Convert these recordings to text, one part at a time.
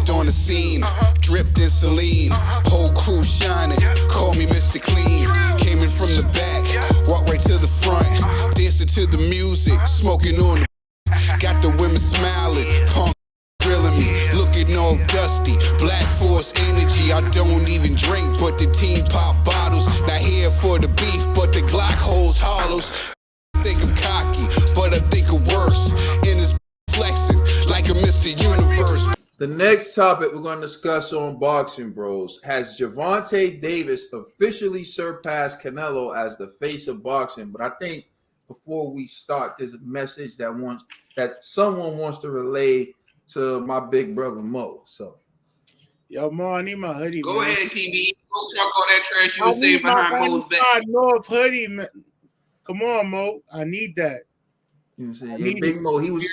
Stepped on the scene, dripped in saline. Whole crew shining, call me Mr. Clean. Came in from the back, walked right to the front. Dancing to the music, smoking on the. Got the women smiling, punk grilling me, looking all dusty. Black Force energy, I don't even drink, but the team pop bottles. Not here for the beef, but the Glock holds hollows. Think I'm cocky, but I think I'm worse. In this flexing like a Mr. Universe. The next topic we're going to discuss on Boxing Bros: has Gervonta Davis officially surpassed Canelo as the face of boxing? But I think before we start, there's a message that someone wants to relay to my big brother Mo. So, yo, Mo, I need my hoodie. Go man. ahead, TB. Go talk all that trash you was saying behind Mo's back. North hoodie, man. Come on, Mo. I need that. You know what I'm saying? Hey, Big Mo, he was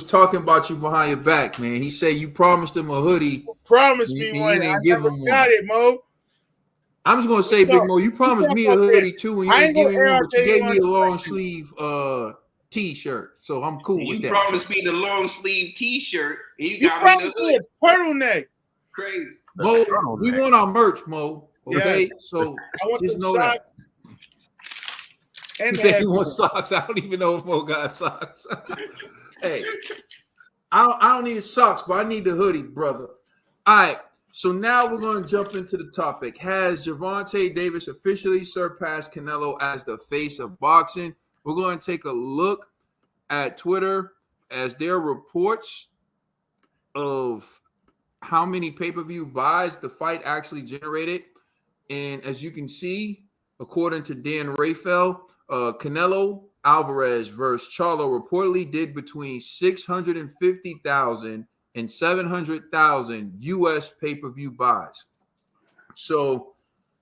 talking about you behind your back, man. He said you promised him a hoodie. Promise me one. I never got it, Mo. I'm just gonna say, Big Mo, you promised me a hoodie too, and you didn't give me one, but you gave me a long sleeve T-shirt, so I'm cool with that. You promised me the long sleeve T-shirt, and you got me the hoodie. Turtleneck. Crazy. Mo, we want our merch, Mo. Okay, yes. So I want just know socks. that. And he said he wants socks. I don't even know if Mo got socks. Hey, I don't need socks, but I need the hoodie, brother. All right. So now we're going to jump into the topic. Has Gervonta Davis officially surpassed Canelo as the face of boxing? We're going to take a look at Twitter as there are reports of how many pay-per-view buys the fight actually generated. And as you can see, according to Dan Rafael, Canelo Alvarez versus Charlo reportedly did between 650,000 and 700,000 U.S. pay-per-view buys. So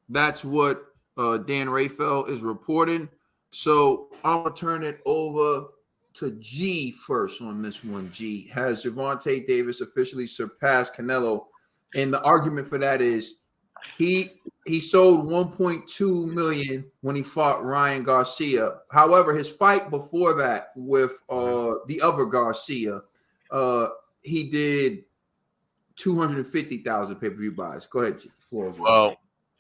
that's what Dan Rafael is reporting. So I'm going to turn it over to G first on this one. G, has Gervonta Davis officially surpassed Canelo? And the argument for that is he sold 1.2 million when he fought Ryan Garcia. However, his fight before that with the other Garcia, he did 250,000 pay-per-view buys. Go ahead, G. Well,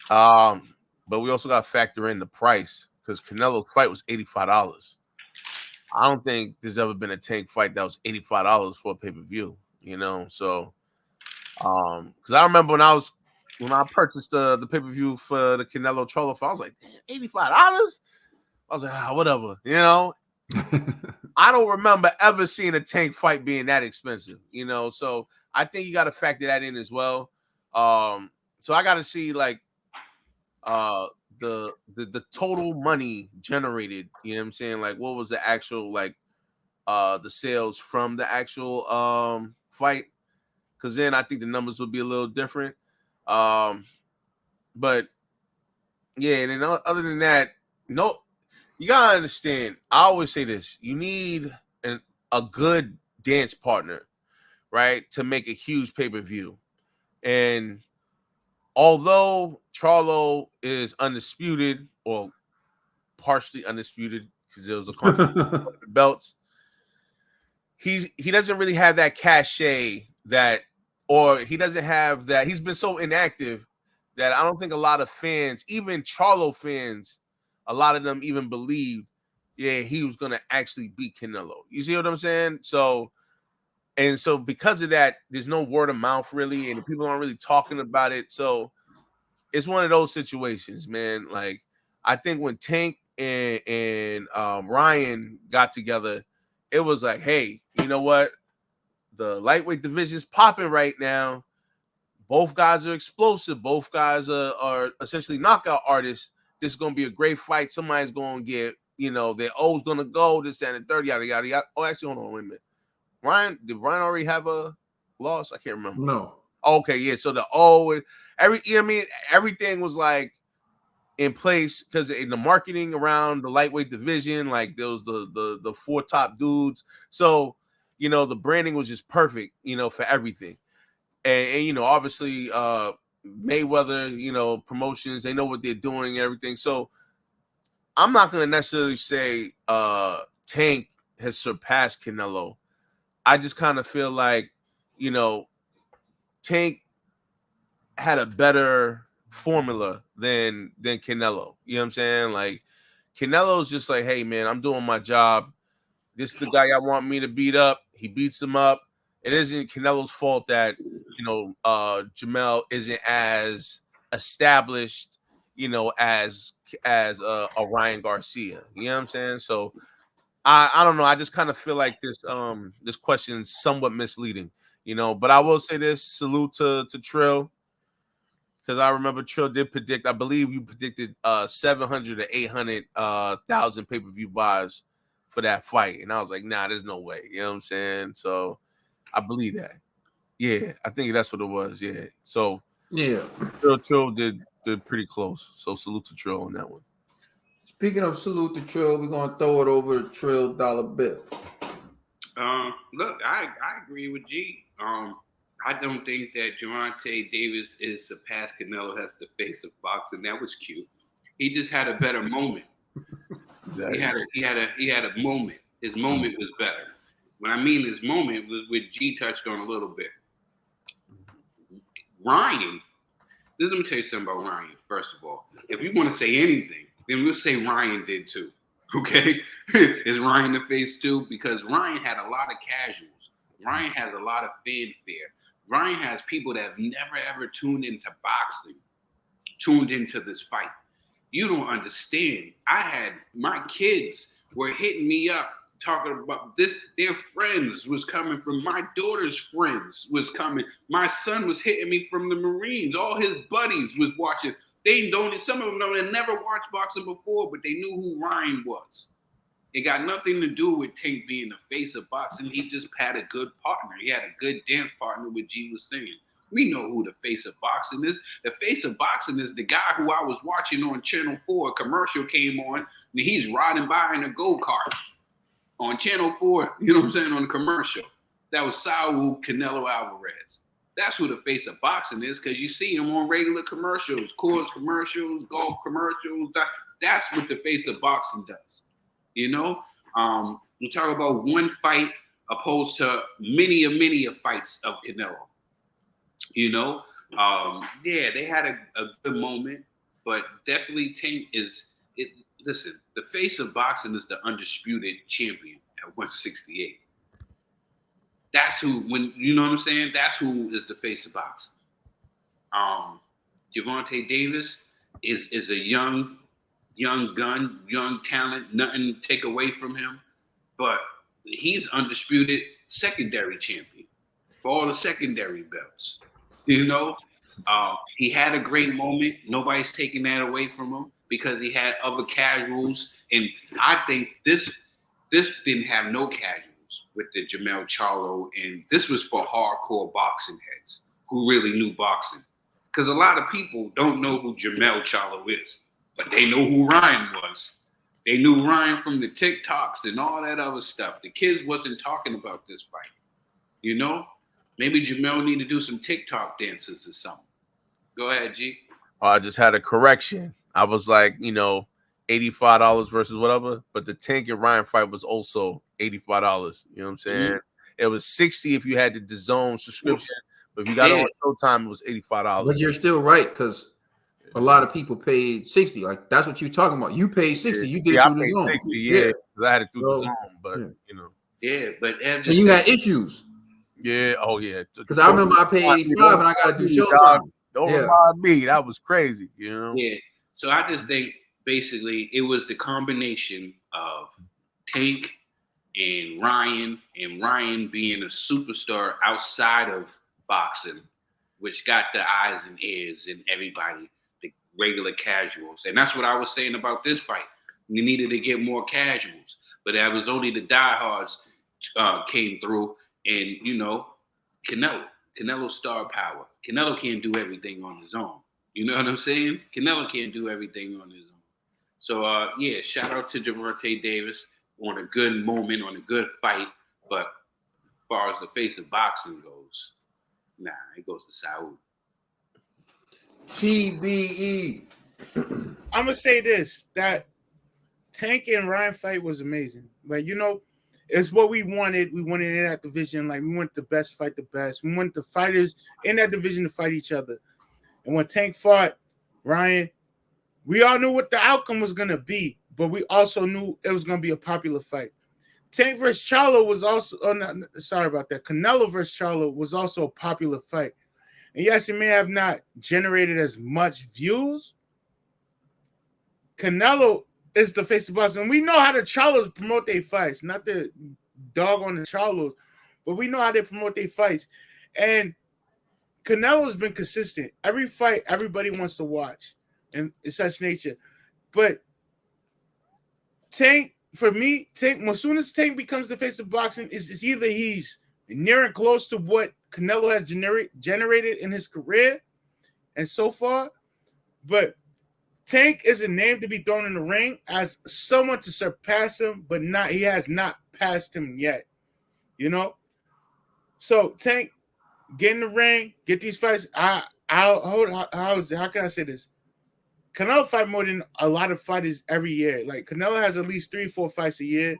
but we also got to factor in the price because Canelo's fight was $85. I don't think there's ever been a Tank fight that was $85 for a pay-per-view, you know? So, because I remember when I purchased the pay-per-view for the Canelo Charlo fight, I was like, damn, $85? I was like, whatever, you know? I don't remember ever seeing a Tank fight being that expensive, you know? So I think you got to factor that in as well. So I got to see like the total money generated, you know what I'm saying? Like what was the actual like the sales from the actual fight? Because then I think the numbers would be a little different. But yeah, and then other than that, no, you gotta understand. I always say this: you need a good dance partner, right, to make a huge pay-per-view. And although Charlo is undisputed or partially undisputed because there was a conflict with the belts, he doesn't really have that cachet that, or he doesn't have that. He's been so inactive that I don't think a lot of fans, even Charlo fans, a lot of them even believed, yeah, he was going to actually beat Canelo. You see what I'm saying? So because of that, there's no word of mouth really, and people aren't really talking about it. So it's one of those situations, man. Like I think when Tank and Ryan got together, it was like, hey, you know what? The lightweight division's popping right now. Both guys are explosive. Both guys are essentially knockout artists. This is going to be a great fight. Somebody's going to get, you know, their O's going to go, this, that, and 30, yada, yada, yada. Oh, actually, hold on, wait a minute. Did Ryan already have a loss? I can't remember. No. Okay, yeah. So the O, everything was like in place because in the marketing around the lightweight division, like there was the four top dudes. So, you know, the branding was just perfect, you know, for everything. And you know, obviously, Mayweather, you know, promotions, they know what they're doing and everything. So I'm not going to necessarily say Tank has surpassed Canelo. I just kind of feel like, you know, Tank had a better formula than Canelo. You know what I'm saying? Like Canelo's just like, hey man, I'm doing my job. This is the guy I want me to beat up. He beats him up. It isn't Canelo's fault that Jamel isn't as established, as a Ryan Garcia. You know what I'm saying? So I don't know. I just kind of feel like this question is somewhat misleading, But I will say this: salute to Trill, because I remember Trill did predict. I believe you predicted 700 to 800,000 pay-per-view buys for that fight, and I was like, nah, there's no way. You know what I'm saying? So I believe that. Yeah, I think that's what it was. Yeah. So Yeah. Trill did pretty close. So salute to Trill on that one. Speaking of salute to Trill, we're gonna throw it over to Trill Dollar Bill. Look, I agree with G. I don't think that Gervonta Davis is surpassed Canelo as the face of boxing. That was cute. He just had a better moment. He had a moment. His moment was better. What I mean his moment was what G touched on a little bit. Ryan. Let me tell you something about Ryan, first of all. If you want to say anything, then we'll say Ryan did too. Okay? Is Ryan the face too? Because Ryan had a lot of casuals. Ryan has a lot of fanfare. Ryan has people that have never ever tuned into boxing, tuned into this fight. You don't understand. My kids were hitting me up talking about this. Their friends was coming from my daughter's friends was coming. My son was hitting me from the Marines. All his buddies was watching. Some of them had never watched boxing before, but they knew who Ryan was. It got nothing to do with Tank being the face of boxing. He just had a good partner. He had a good dance partner, what G was saying. We know who the face of boxing is. The face of boxing is the guy who I was watching on Channel 4. A commercial came on, and he's riding by in a go-kart on Channel 4, you know what I'm saying, on the commercial. That was Saul Canelo Alvarez. That's who the face of boxing is, because you see him on regular commercials, Coors commercials, golf commercials. That's what the face of boxing does. We talk about one fight opposed to many fights of Canelo. They had a good moment, but definitely Tank is it. Listen, the face of boxing is the undisputed champion at 168. That's who. When you know what I'm saying, that's who is the face of boxing. Gervonta Davis is a young gun, young talent. Nothing to take away from him, but he's undisputed secondary champion for all the secondary belts. He had a great moment. Nobody's taking that away from him because he had other casuals, and I think this didn't have no casuals with the Jamel Charlo, and this was for hardcore boxing heads who really knew boxing. Because a lot of people don't know who Jamel Charlo is, but they know who Ryan was. They knew Ryan from the TikToks and all that other stuff. The kids wasn't talking about this fight. Maybe Jamel need to do some TikTok dances or something. Go ahead, G. I just had a correction. I was like, $85 versus whatever, but the Tank and Ryan fight was also $85. You know what I'm saying? Mm-hmm. It was $60 if you had the DAZN subscription, but if you got it on Showtime, it was $85. But you're still right, because a lot of people paid $60. Like, that's what you're talking about. You paid $60. You did it through the zone. Yeah, I had it through the zone, but Yeah, but and you had issues. Yeah. Oh, yeah. Because I remember I paid $85 and I got to do Showtime. Don't remind me. That was crazy, Yeah. So I just think basically it was the combination of Tank and Ryan being a superstar outside of boxing, which got the eyes and ears and everybody, the regular casuals. And that's what I was saying about this fight. We needed to get more casuals, but that was only the diehards came through. And, Canelo star power. Canelo can't do everything on his own. You know what I'm saying? Canelo can't do everything on his own. So, shout out to Gervonta Davis on a good moment, on a good fight. But as far as the face of boxing goes, it goes to Saud. TBE. I'm going to say this, that Tank and Ryan fight was amazing. Like, It's what we wanted. We wanted in that division. Like, we want the best fight the best. We want the fighters in that division to fight each other. And when Tank fought Ryan, we all knew what the outcome was going to be, but we also knew it was going to be a popular fight. Tank versus Charlo was also, sorry about that. Canelo versus Charlo was also a popular fight. And yes, it may have not generated as much views. Canelo is the face of boxing. And we know how the Charlos promote their fights, not the dog on the Charlos, but we know how they promote their fights. And Canelo's been consistent. Every fight, everybody wants to watch, and it's such nature. But Tank, for me, Tank, as soon as Tank becomes the face of boxing, it's either he's near and close to what Canelo has generated in his career, and so far, but Tank is a name to be thrown in the ring as someone to surpass him, but he has not passed him yet, you know? So Tank, get in the ring, get these fights. How can I say this? Canelo fight more than a lot of fighters every year. Like, Canelo has at least 3-4 fights a year,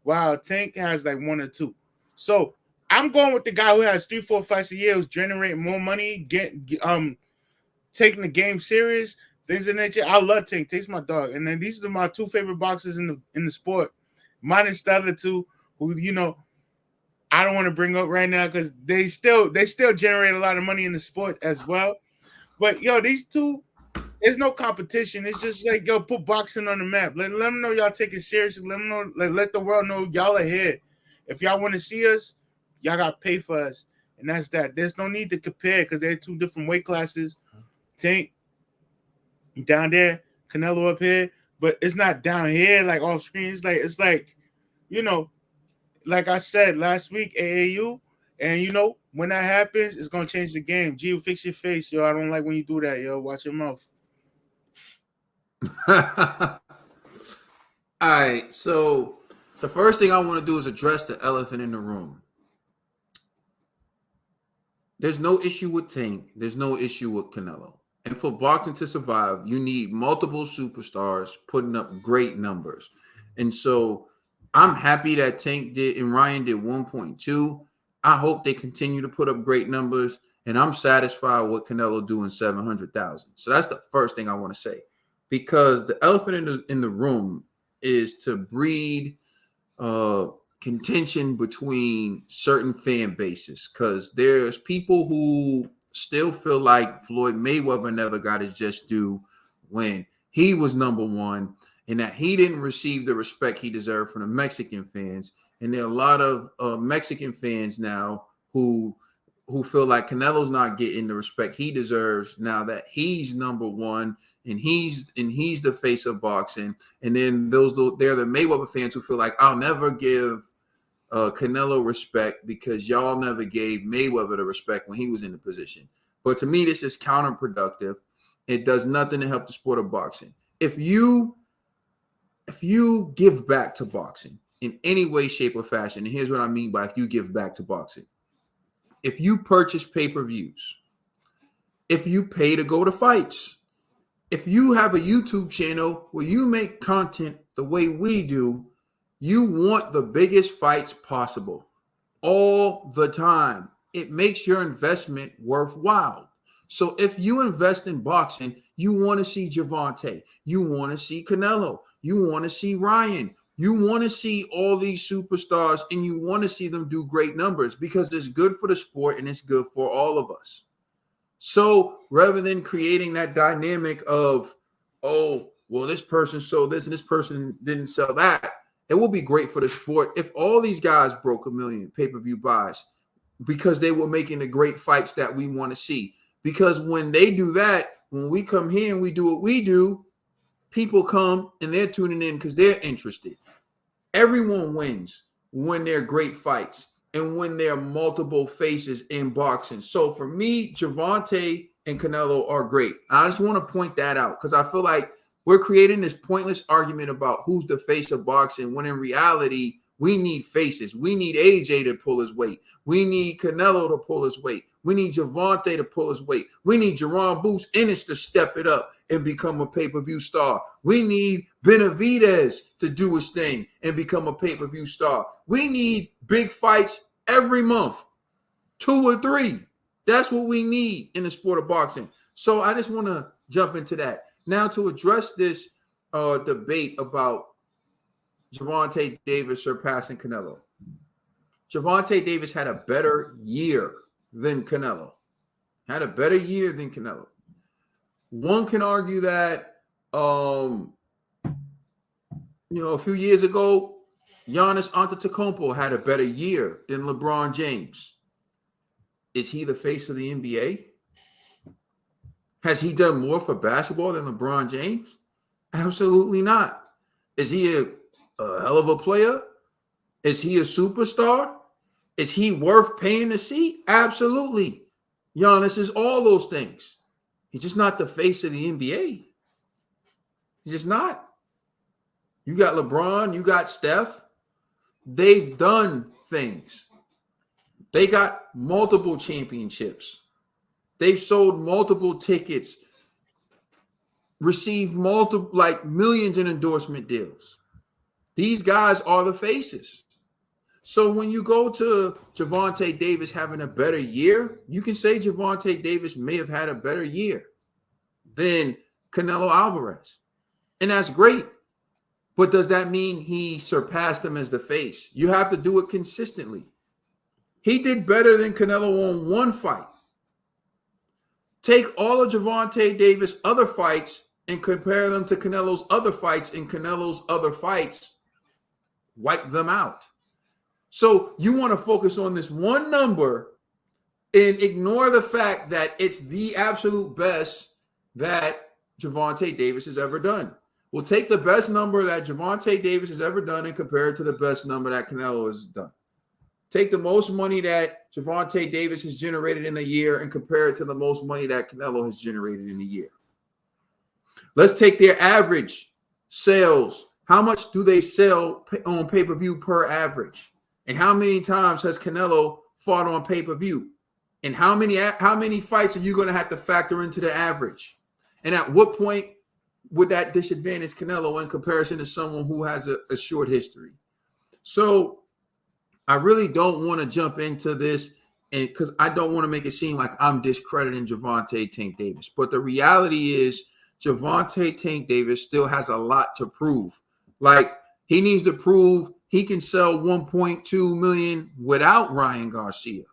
while Tank has like 1 or 2. So I'm going with the guy who has 3-4 fights a year, who's generating more money, taking the game serious, things of nature. I love Tank. Tank's my dog. And then these are my 2 favorite boxers in the sport, minus the other 2 who, you know, I don't want to bring up right now because they still generate a lot of money in the sport as well. But yo, these 2, there's no competition. It's just like, yo, put boxing on the map. Let them know y'all take it seriously. Let them know, let the world know y'all are here. If y'all want to see us, y'all got to pay for us. And that's that. There's no need to compare because they're 2 different weight classes. Tank down there, Canelo up here, but it's not down here like off screen. It's like, you know, like I said last week, AAU, and you know, when that happens, it's gonna change the game. G, fix your face, yo. I don't like when you do that, yo. Watch your mouth. All right, so the first thing I want to do is address the elephant in the room. There's no issue with Tank. There's no issue with Canelo. And for boxing to survive, you need multiple superstars putting up great numbers. And so I'm happy that Tank did and Ryan did 1.2. I hope they continue to put up great numbers. And I'm satisfied with Canelo doing 700,000. So that's the first thing I want to say. Because the elephant in the room is to breed contention between certain fan bases. Because there's people who still feel like Floyd Mayweather never got his just due when he was number 1 and that he didn't receive the respect he deserved from the Mexican fans. And there are a lot of Mexican fans now who feel like Canelo's not getting the respect he deserves now that he's number 1 and he's the face of boxing. And then they're the Mayweather fans who feel like I'll never give Canelo respect because y'all never gave Mayweather the respect when he was in the position. But to me, this is counterproductive. It does nothing to help the sport of boxing. If you give back to boxing in any way, shape, or fashion, and here's what I mean by if you give back to boxing. If you purchase pay-per-views, if you pay to go to fights, if you have a YouTube channel where you make content the way we do, you want the biggest fights possible all the time. It makes your investment worthwhile. So if you invest in boxing, you want to see Gervonta, you want to see Canelo, you want to see Ryan, you want to see all these superstars, and you want to see them do great numbers because it's good for the sport and it's good for all of us. So rather than creating that dynamic of, oh, well, this person sold this and this person didn't sell that, it will be great for the sport if all these guys broke 1 million pay-per-view buys because they were making the great fights that we want to see. Because when they do that, when we come here and we do what we do, people come and they're tuning in because they're interested. Everyone wins when they're great fights and when there are multiple faces in boxing. So for me, Gervonta and Canelo are great. I just want to point that out because I feel like we're creating this pointless argument about who's the face of boxing when in reality, we need faces. We need AJ to pull his weight. We need Canelo to pull his weight. We need Gervonta to pull his weight. We need Jerron Boots Ennis to step it up and become a pay-per-view star. We need Benavidez to do his thing and become a pay-per-view star. We need big fights every month, 2 or 3. That's what we need in the sport of boxing. So I just want to jump into that. Now, to address this debate about Gervonta Davis surpassing Canelo. Gervonta Davis had a better year than Canelo. One can argue that, a few years ago, Giannis Antetokounmpo had a better year than LeBron James. Is he the face of the NBA? Has he done more for basketball than LeBron James? Absolutely not. Is he a hell of a player? Is he a superstar? Is he worth paying to see? Absolutely. Giannis is all those things. He's just not the face of the NBA. He's just not. You got LeBron, you got Steph. They've done things. They got multiple championships. They've sold multiple tickets, received millions in endorsement deals. These guys are the faces. So when you go to Gervonta Davis having a better year, you can say Gervonta Davis may have had a better year than Canelo Alvarez. And that's great. But does that mean he surpassed him as the face? You have to do it consistently. He did better than Canelo on one fight. Take all of Gervonta Davis' other fights and compare them to Canelo's other fights, and Canelo's other fights wipe them out. So you want to focus on this one number and ignore the fact that it's the absolute best that Gervonta Davis has ever done. We'll take the best number that Gervonta Davis has ever done and compare it to the best number that Canelo has done. Take the most money that Gervonta Davis has generated in a year and compare it to the most money that Canelo has generated in a year. Let's take their average sales. How much do they sell on pay-per-view per average? And how many times has Canelo fought on pay-per-view? And how many fights are you going to have to factor into the average? And at what point would that disadvantage Canelo in comparison to someone who has a short history? So I really don't want to jump into this, and because I don't want to make it seem like I'm discrediting Gervonta Tank Davis. But the reality is Gervonta Tank Davis still has a lot to prove. Like, he needs to prove he can sell 1.2 million without Ryan Garcia.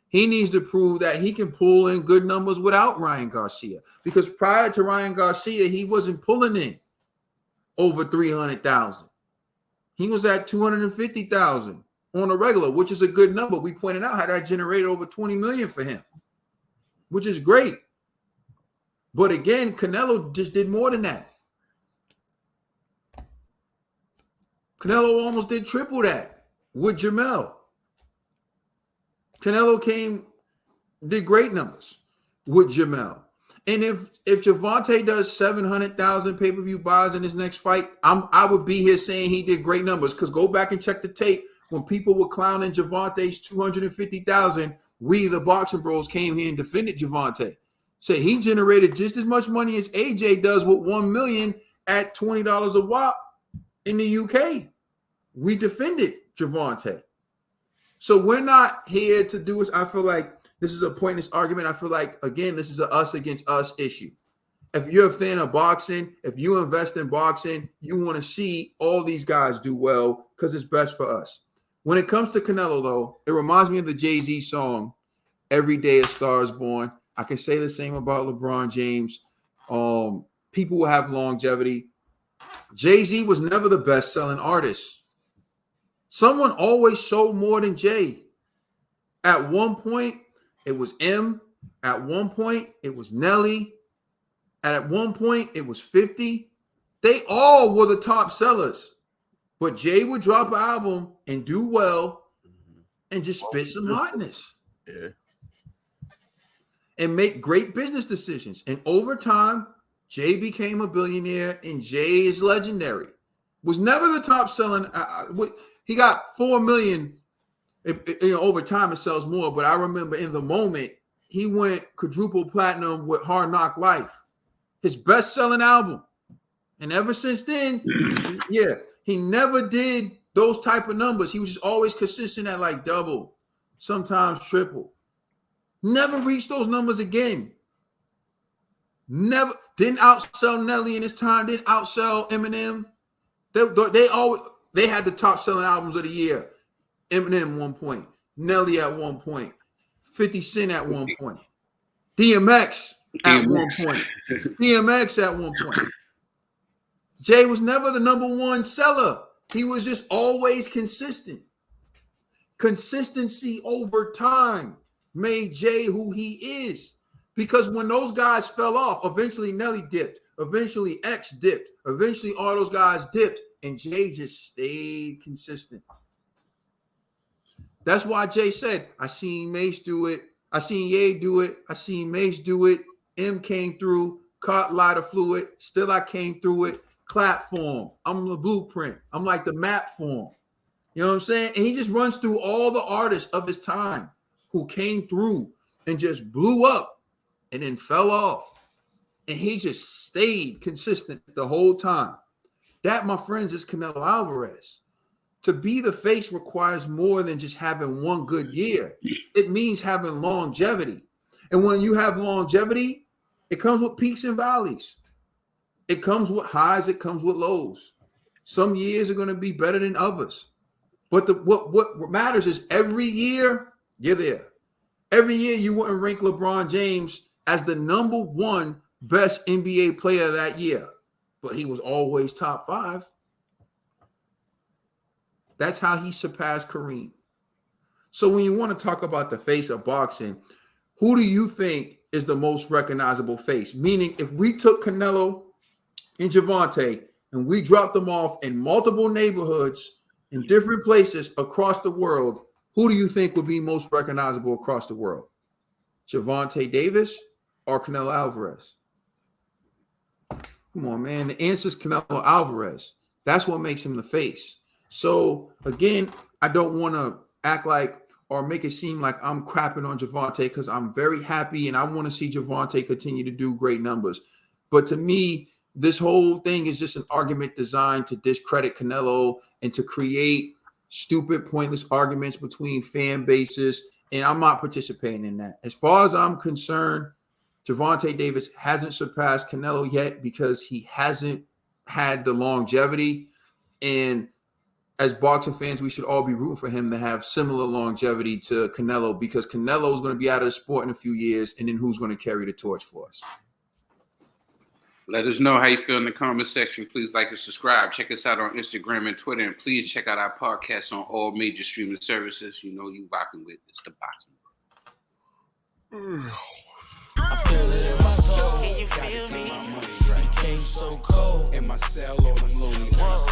He needs to prove that he can pull in good numbers without Ryan Garcia. Because prior to Ryan Garcia, he wasn't pulling in over 300,000. He was at 250,000 on a regular, which is a good number. We pointed out how that generated over 20 million for him, which is great. But again, Canelo just did more than that. Canelo almost did triple that with Jamel. Canelo did great numbers with Jamel. And if Gervonta does 700,000 pay-per-view buys in his next fight, I would be here saying he did great numbers, because go back and check the tape. When people were clowning Gervonta's 250,000, we, the Boxing Bros, came here and defended Gervonta. Said he generated just as much money as AJ does with 1 million at $20 a wop in the UK. We defended Gervonta. So we're not here to do this. I feel like this is a pointless argument. I feel like, again, this is a us against us issue. If you're a fan of boxing, if you invest in boxing, you want to see all these guys do well because it's best for us. When it comes to Canelo, though, it reminds me of the Jay-Z song, Every Day a Star is Born. I can say the same about LeBron James. People will have longevity. Jay-Z was never the best-selling artist. Someone always sold more than Jay. At one point, it was M. At one point, it was Nelly. At one point, it was 50. They all were the top sellers. But Jay would drop an album and do well and just spit some hotness. Yeah. And make great business decisions. And over time, Jay became a billionaire, and Jay is legendary. Was never the top selling. He got 4 million Over time it sells more. But I remember in the moment he went quadruple platinum with Hard Knock Life, his best-selling album, and ever since then, he never did those type of numbers. He was just always consistent at like double, sometimes triple. Never reached those numbers again. Never didn't outsell Nelly in his time. Didn't outsell Eminem. They had the top selling albums of the year. Eminem at one point, Nelly at one point, 50 Cent at one point, DMX at one point, DMX at one point. Jay was never the number one seller. He was just always consistent. Consistency over time made Jay who he is. Because when those guys fell off, eventually Nelly dipped, eventually X dipped, eventually all those guys dipped, and Jay just stayed consistent. That's why Jay said, I seen Mace do it, I seen Ye do it, I seen Mace do it, M came through, caught lighter fluid, still I came through it, clap form. I'm the blueprint. I'm like the map form. You know what I'm saying? And he just runs through all the artists of his time who came through and just blew up and then fell off. And he just stayed consistent the whole time. That, my friends, is Canelo Alvarez. To be the face requires more than just having one good year. It means having longevity. And when you have longevity, it comes with peaks and valleys. It comes with highs, it comes with lows. Some years are going to be better than others. But what matters is every year, you're there. Every year you wouldn't rank LeBron James as the number one best NBA player that year. But he was always top 5. That's how he surpassed Kareem. So when you want to talk about the face of boxing, who do you think is the most recognizable face? Meaning, if we took Canelo and Gervonta and we dropped them off in multiple neighborhoods in different places across the world, who do you think would be most recognizable across the world? Gervonta Davis or Canelo Alvarez? Come on, man. The answer is Canelo Alvarez. That's what makes him the face. So, again, I don't want to act like or make it seem like I'm crapping on Gervonta because I'm very happy and I want to see Gervonta continue to do great numbers. But to me, this whole thing is just an argument designed to discredit Canelo and to create stupid, pointless arguments between fan bases. And I'm not participating in that. As far as I'm concerned, Gervonta Davis hasn't surpassed Canelo yet because he hasn't had the longevity. And as boxing fans, we should all be rooting for him to have similar longevity to Canelo because Canelo is going to be out of the sport in a few years. And then who's going to carry the torch for us? Let us know how you feel in the comment section. Please like and subscribe. Check us out on Instagram and Twitter. And please check out our podcast on all major streaming services. You know you rocking with It's the Boxing. I feel it in my soul. Can you feel Gotta me? get my money right. Came so cold in my cell, all them lonely nights.